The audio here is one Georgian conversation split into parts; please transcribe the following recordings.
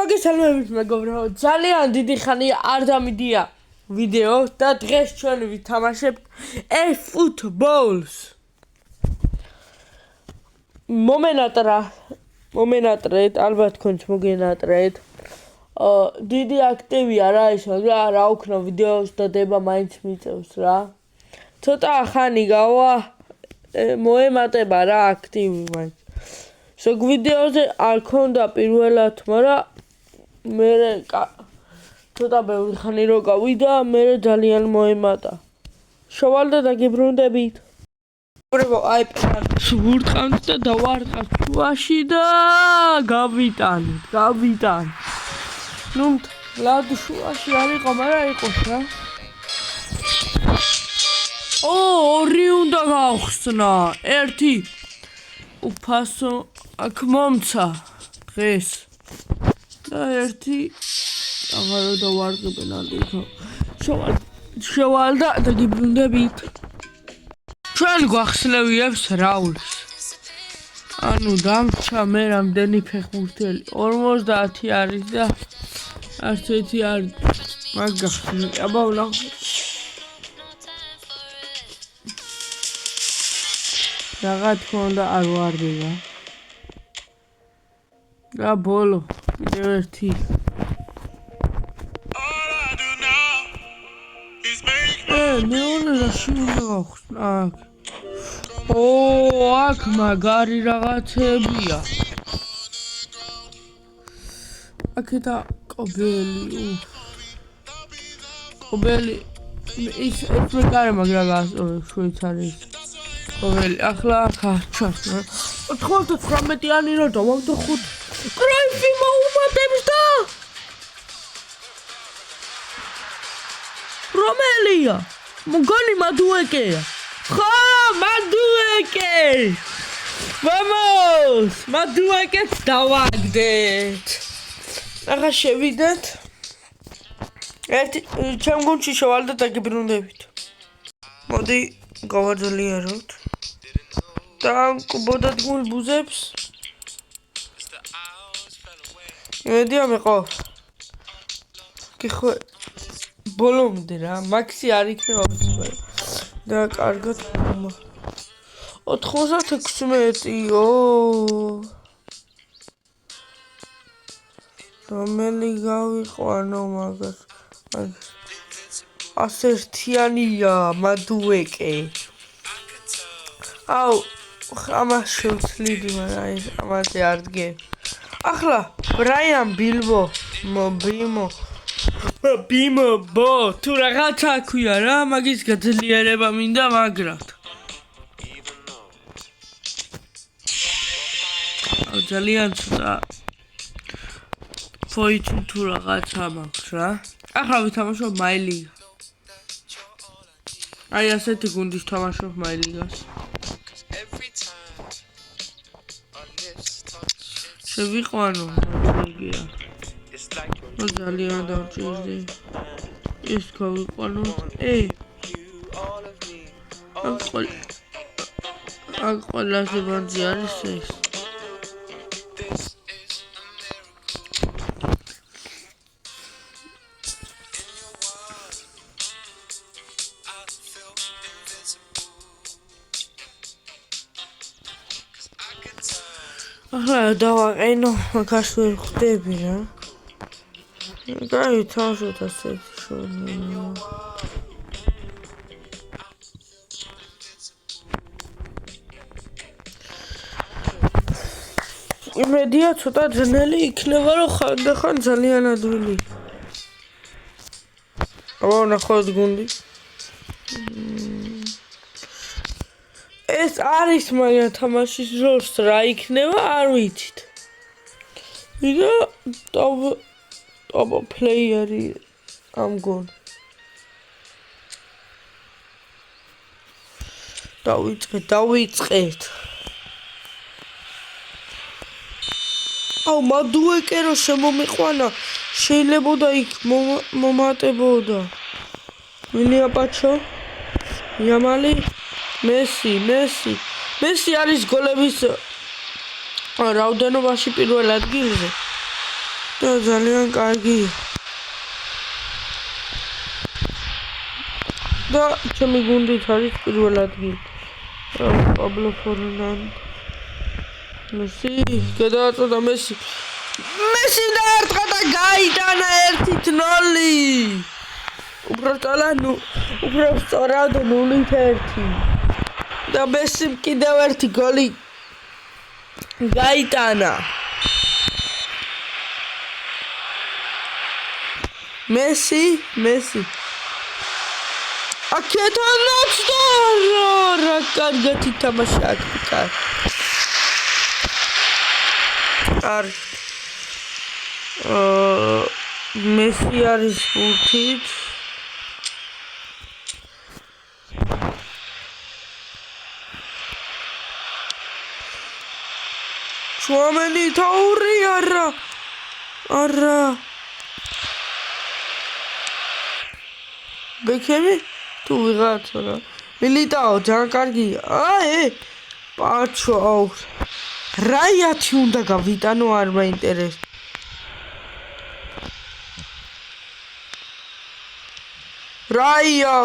მოგესალმებით მეგობრებო, ძალიან დიდი ხანია არ დამიდია ვიდეო და დღეს ჩვენ ვითამაშებთ eFootballs. მომენატრეთ, ალბათ თქვენც მოგენატრეთ. დიდი აქტივია რა ის, მაგრამ რა უქნა ვიდეოს დადება მაინც მიწევს რა. ცოტა ხანი გავა მოემატება რა აქტივი მაინც. ზოგ ვიდეოზე არ ქონდა პირველად, მაგრამ მე ცოტა ბევრი ხანი რო გავიდა, მე ძალიან მოემატა. შოვალდა დაგიბრუნდებით. აი ვურტყავთ და დავარყავთ შუაში და გავიტანეთ. ნუ ლად შუაში არ იყო, მაგრამ იყოს რა. ორი უნდა გავხსნა, ერთი უფასო აქ მომცა დღეს და ერთი აღარო დავარყებენ ალიქო. შოვალდა დაგიბრუნდებით. ჩვენ გვახსნევიებს რაულს. ანუ დამრჩა მე რამდენი ფეხბურთელი 50 არის და არც ერთი არ მაგახსნე. აბა ვნახო. რაღა თქონდა არ ვარდება. და ბოლო კიდევ ერთი. მეორე რაში უნდა გავხსნა აქ. აქ მაგარი რაღაცებია. აქეთა კობელი ის მეკარე მაგრა გასწორებ შვეიცარიის კობელი. ახლა აქ ჩას 99-იანი რო დავამტო 5 კრაიფი მოუმატებს და რომელია? მგონი მადუეკეა. ხო, მადუეკე. Vamos! მადუეკეს დავაგდეთ. ახლა შევიდეთ. ერთი ჩემ გუნდში შოვალდა დაგიბრუნდებით. მოდი გავაძლიეროთ. და კუბოდად გულბუზებს. მედია მეყო. კიხო ბოლომდე რა, მაქსი არ იქნება უცბად. და კარგად 96-ო. რომელი გავიყვანო მაგას. 101-იანია მადუეკე. აუ, ამას შევცლიდი, მაგრამ ამაზე არ დგე. ახლა ბრაიან ბიმბო თუ რაღაცა ქვია რა, მაგის გაძლიერება მინდა მაგრად. ძალიან ცოტა ფოითი თუ რაღაცა მაქვს რა. ახლა ვითამაშობ მაილიგა. აი ასეთი გუნდის თამაშობ მაილიგას. შევიყვანო მაგია. ძალიან დავჭირდი. ეს გავიყვანო. აქ ყველაზე ბანძი არის ეს. ახლა დავაყენო, მაგას ვერ ხვდები რა. გაითავშოთ ასეთი შოუნა. იმედია ცოტა ძნელი იქნება, რომ ხანდახან ძალიან ადვილი. აბა ნახოთ გუნდი. ეს არის მაგრამ თამაშის დროს რა იქნება არ ვიცით. ვიდა ტოპ პლეიერი ამ გუნ. დავიწყეთ. აუ მადუეკე რო შემომიყვანა, შეიძლებოდა იქ მომატებოდა. ვინია პაჩო? იამალი? მესი არის გოლების რაოდენობაში პირველ ადგილზე. და ძალიან კარგი. და ჩემი გუნდით არის პირველ ადგილ. პაბლო ფერნანდო. მესი, გადააწოდა მესი. მესი დაარტყა და გაიტანა 1-0. უბრალოდ სწორად 0-1. და მესიმ კიდევ ერთი გოლი გაიტანა. მესი. აქეთანაც და რა კარგად ითამაშა აქ. მესი არის ბურთით. შუამენი თაური არა. ბექემი თუ ვიღაცა რა. მილიტაო ძალიან კარგია. პაჩო რაიათი უნდა გავიტანო არ მაინტერესებს. რაია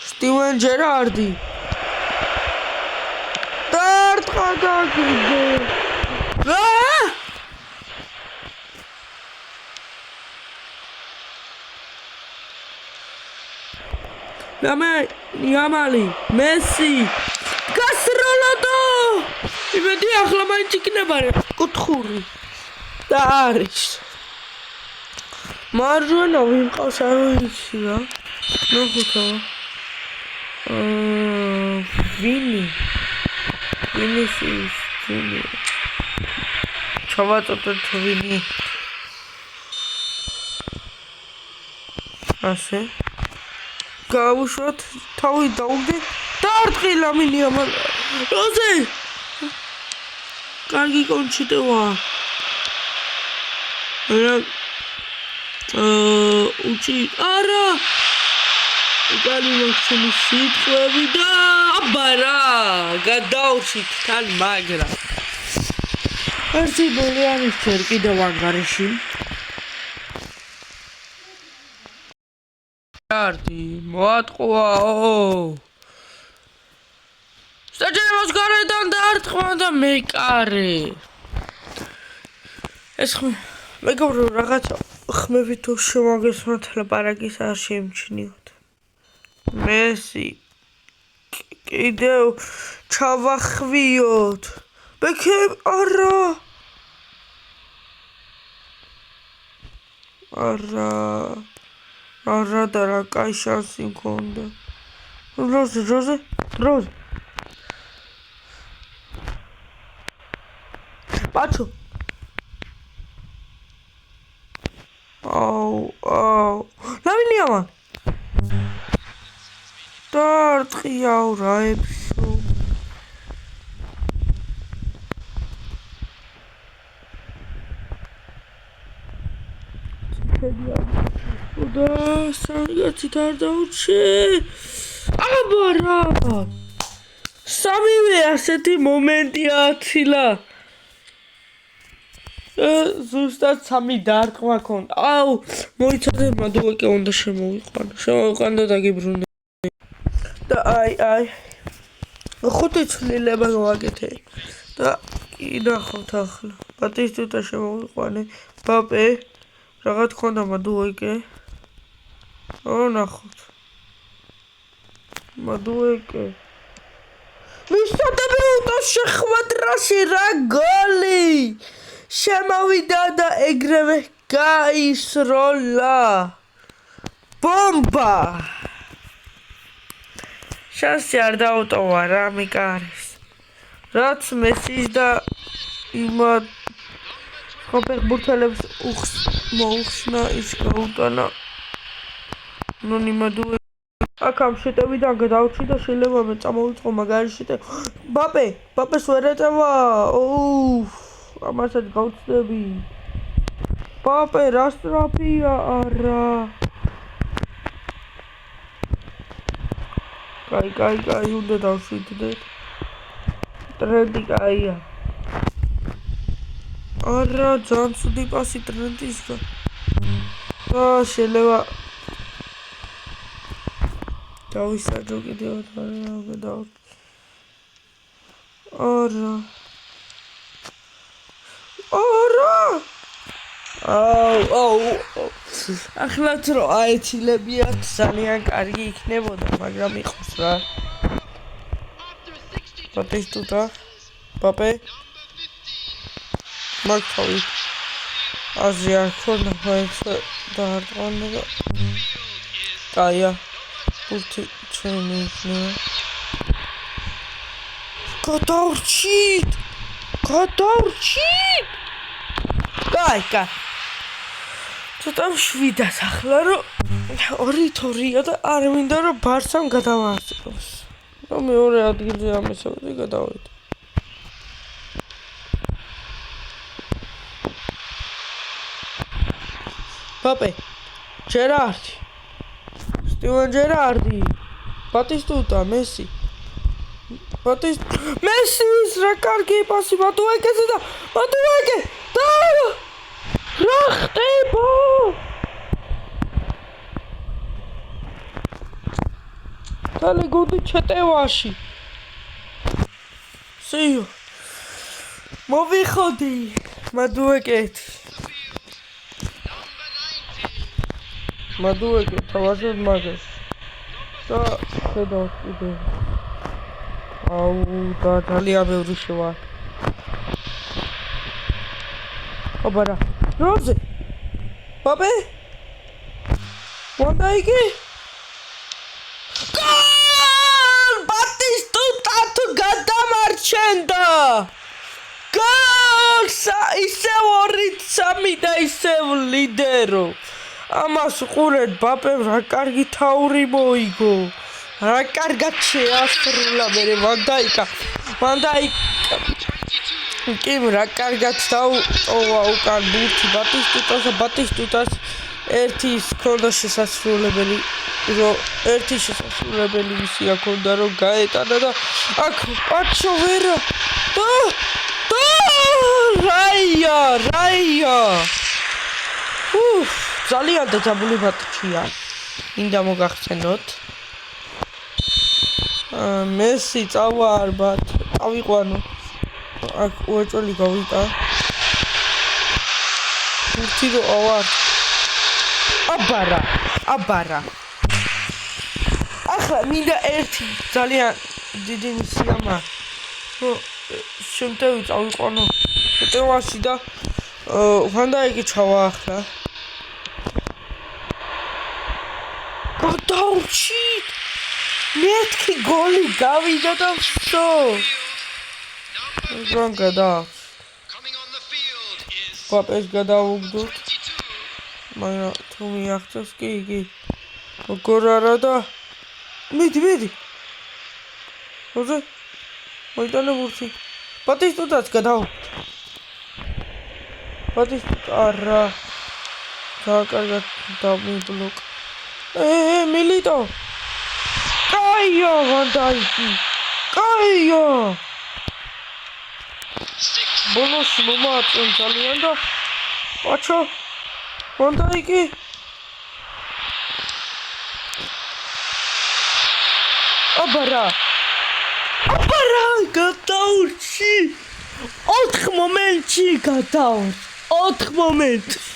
სტივენ ჯერარდი დაარტყა და კიდე Yamali, Messi, Casrolado. იმედი ახლა მაინც იქნება კუთხური. და არის. მარჯვენა ვინ ყავს არ ვიცი რა. ნახოთა. Vinicius. ჩავაწოდეთ ვინი. ასე. გავუშვათ თავი დაუგდე დაარტყილა მინიამალ როზე კარგი კონჩიტევა უჩი არა უკანი მაქსიმი სიტყვები და აბარა გადაუჩით თან მაგრა ერთი ბოლიანის ჯერ კიდევ ანგარიში Ardi, მოატყვა საჭიროებს გარედან დაარტყმა და მეკარე ეს მეგობრო რაღაცა ხმები თუ შემოგესმათ ლაპარაკის არ შემჩნიოთ მესი კიდევ ჩავახვიოთ ბექემ არა და რა კაი შანსი მქონდა. როზე. პაჩო. ლამინიამა. დარტყიაო რაებსო. და სანგაცით არ დაუჩე აბარა სამივე ასეთი მომენტი აცილა ზუსტად სამი დარტყმა ქონდა მოიცადე მადუაკე უნდა შემოვიყვანო და გიბრუნე და აი ხუთი ცვლილება გავაკეთე და ინახოთ ახლა ბატისტუტა შემოვიყვანე ბაპე რაღაც ქონდა მადუაკე ნახოთ მადუეკე მისადები უტოს შეხვედრაში რა გოლი შემოვიდა და ეგრევე გაისროლა ბომბა შანსი არ დაუტოვა რა მიკარის რაც მესის და იმად ხოფეხბურთელებს მოუხსნა ის გაუტანა ნონიმადუე აქამ შეტევიდან გადავჭი და შეიძლება მე წამოვიწყო მაგარი შეტევა ბაპეს ვერ ეწევა ამასაც გავწდები ბაპე რა სტრაფია არა კაი უნდა დავშვიდდეთ ტრენდი კაია არა, ძალიან ცუდი პასი ტრენტისგან. და შეიძლება დავისაჯო კიდევ არა. ახლაც რო აეცილებიათ ძალიან კარგი იქნებოდა, მაგრამ იყოს რა. ბატისტუტა, პაპე. მაგთავი. აზრი არ ქონდა, მაინც დაარტყამდა და კაია. უთი ჩემი იქნება. გადავრჩით! კაი. ცოტა შვიდას ახლა რომ 2-2-ია და არ მინდა რომ ბარსამ გადავაარსებოს. და მეორე ადგილზე ამესავე გადავედი. პაპე, ჯერარდი. სტივენ ჯერარდი. ბატისტუტა, მესი. მესის რა კარგი პასი მადუეკეზე და მადუეკე და რა ხდება? თალე გოდი ჩეტევაში. სიო. მოვიხოდი მადუეკეთი. მადუეკე თავაზად მაგას. და ხედავთ კიდევ. და ძალიან ბევრი შევა. აბარა, როზე. პაპე? მონდაიკი? გოლ! ბატისტუტა თუ გადამარჩენდა. გოლ! ისევ 2-3 და ისევ ლიდერო. ამას უყურეთ, ბაპემ რა კარგი თაური მოიგო. რა კარგად შეასრულა მე ვანდაიკა კი რა კარგად დაუყოვა უკან ბურთი ბატისტუტას ერთი ქონდა შესასრულებელი ისია ქონდა რომ გაეტანა და აქ პაჩო ვერა და რაია ძალიან დაძაბული ბატჩია მინდა მოგახსენოთ მესი წავა არბათ ავიყვანო აქ უეჭველი გავიტა ბურთი რო ავარ აბარა ახლა მინდა ერთი ძალიან დიდი მისია მაქვს შემთხვევით წავიყვანო შეტევაში და ვანდაიკი ჩავა ახლა გადავრჩით მეთქი გოლი გავიდა და ვსო რან გადა პაპეს გადავუგდოთ მაგრამ თუ მიაღწევს კი იგი როგორ არა და მიდი როზე მოიტანე ბურთი ბატისტუტაც გადავა ბატისტუტა არა საკარგად დამიბლოკ მილიტო კაია ვანდაიკი კაია ბოლოს მომაწონ ძალიან და პაჩო ვანდაიკი აბარა გადავრჩი 4 მომენტში გადავრჩი 4 მომენტში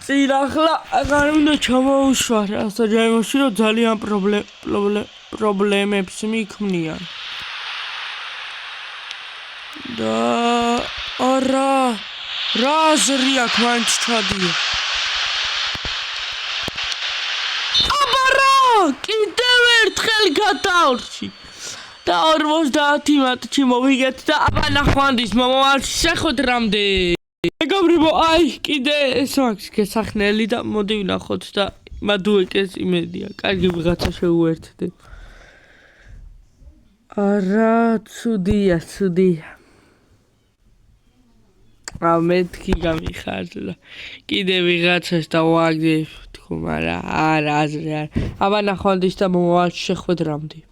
ახლა აღარ უნდა ჩამოუშვარ ასაჯაიმოში რომ ძალიან პრობლემებს მიქმნიან და არა რა აზრი აქვს მაინც ჩადია აბარა კიდევ ერთხელ გადავრჩი და 50 მატჩი მოვიგეთ და აბა ნახვანდის მომავალში შეხვედრამდე მეგობრებო, აი, კიდე ეს მაქვს გესახნელი და მოდი ვნახოთ და მადუეკეს იმედია, კარგი ვიღაცა შეუერთდე. არა, ცუდია. მეთქი გამიხარდა. კიდე ვიღაცას დავაგდებ, თქო, მაგრამ არა, აზრი არ. აბა ნახვანდის და მომავალში შეხვედრამდე.